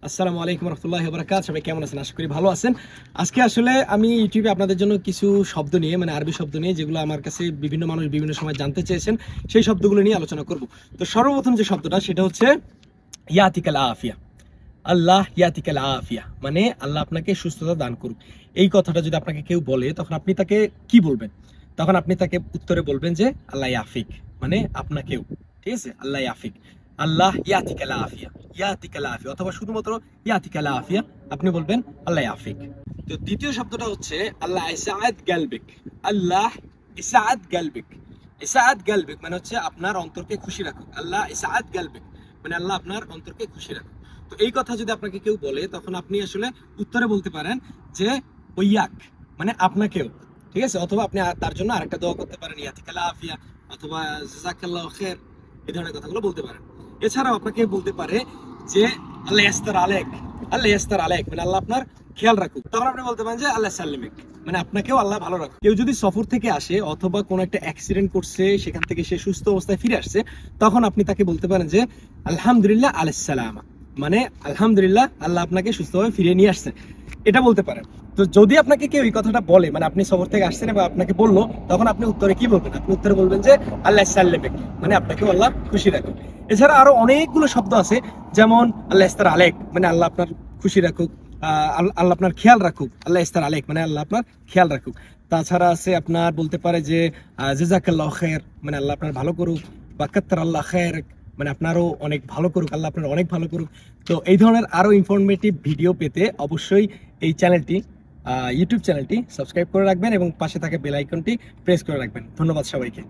আসসালামু আলাইকুম রহমতুল্লাহি ওয়া বারাকাতুহু। সবাই কেমন আছেন? আশা করি ভালো আছেন। আজকে আসলে আমি ইউটিউবে আপনাদের জন্য কিছু শব্দ নিয়ে আরবি শব্দ নিয়ে যেগুলো আমার কাছে বিভিন্ন মানুষ বিভিন্ন সময় জানতে চেয়েছেন সেই শব্দগুলো নিয়ে আলোচনা করব। তো সর্বপ্রথম যে শব্দটা সেটা হচ্ছে ইয়াতিকাল আফিয়া। আল্লাহ ইয়াতিকাল আফিয়া মানে আল্লাহ আপনাকে সুস্থতা দান করুক। এই কথাটা যদি আপনাকে কেউ বলে তখন আপনি তাকে কি বলবেন? তখন আপনি তাকে উত্তরে বলবেন যে আল্লাহ ইয়াফিক, মানে আপনাকেও। ঠিক আছে, আল্লাহ ইয়াফিক, আল্লাহ ইয়াতিকাল আফিয়া, ইয়াতিকাল আফিয়া, অথবা শুধুমাত্র ইয়াতিকাল আফিয়া আপনি বলবেন আল্লাহ ইয়াফিক। তো দ্বিতীয় শব্দটা হচ্ছে আল্লাহ ইসাআদ গালবিক। আল্লাহ ইসাআদ গালবিক। ইসাআদ গালবিক মানে হচ্ছে আপনার অন্তরকে খুশি রাখুক। আল্লাহ ইসাআদ গালবিক মানে আল্লাহ আপনার অন্তরকে খুশি রাখুক। তো এই কথা যদি আপনাকে কেউ বলে তখন আপনি আসলে উত্তরে বলতে পারেন যে ওয়াক মানে আপনাকেও। ঠিক আছে, অথবা আপনি তার জন্য আরেকটা দোয়া করতে পারেন, ইয়াতিকাল আফিয়া অথবা জাযাকাল্লাহু খাইর, এই ধরনের কথাগুলো বলতে পারেন। এছাড়াও আপনাকে বলতে পারে যে আল্লাহ ইয়াস্তার আলাইক। আল্লাহ ইয়াস্তার আলাইক মানে আল্লাহ আপনার খেয়াল রাখুক। তখন আপনি বলতে পারেন যে আল্লাহ সাল্লিমিক মানে আপনাকেও আল্লাহ ভালো রাখুক। কেউ যদি সফর থেকে আসে অথবা কোনো একটা অ্যাক্সিডেন্ট করছে সেখান থেকে সে সুস্থ অবস্থায় ফিরে আসছে, তখন আপনি তাকে বলতে পারেন যে আলহামদুলিল্লাহ আলাইহিস সালামা মানে আলহামদুলিল্লাহ আল্লাহ আপনাকে সুস্থভাবে ফিরিয়ে নিয়ে আসছে, এটা বলতে পারেন। তো যদি আপনাকে কেউ এই কথাটা বলে, মানে আপনি সফর থেকে আসছেন এবং আপনাকে বললো, তখন আপনি উত্তরে কি বলবেন? আপনি উত্তরে বলবেন যে আল্লাহ সাল্লিমিক মানে আপনাকেও আল্লাহ খুশি রাখুক। এছাড়া আরো অনেকগুলো শব্দ আছে, যেমন আল্লাহ ইস্তার আলেক মানে আল্লাহ আপনার খুশি রাখুক, আল্লাহ আপনার খেয়াল রাখুক। আল্লাহ ইস্তার আলেক মানে আল্লাহ আপনার খেয়াল রাখুক। তাছাড়া আছে আপনার বলতে পারে যে জাযাকাল্লাহু খাইর মানে আল্লাহ আপনার ভালো করুক, বা কাত্তার আল্লাহ খাইর মানে আপনারও অনেক ভালো করুক, আল্লাহ আপনার অনেক ভালো করুক। তো এই ধরনের আরো ইনফরমেটিভ ভিডিও পেতে অবশ্যই এই চ্যানেলটি ইউটিউব চ্যানেলটি সাবস্ক্রাইব করে রাখবেন এবং পাশে থাকা বেল আইকনটি প্রেস করে রাখবেন। ধন্যবাদ সবাইকে।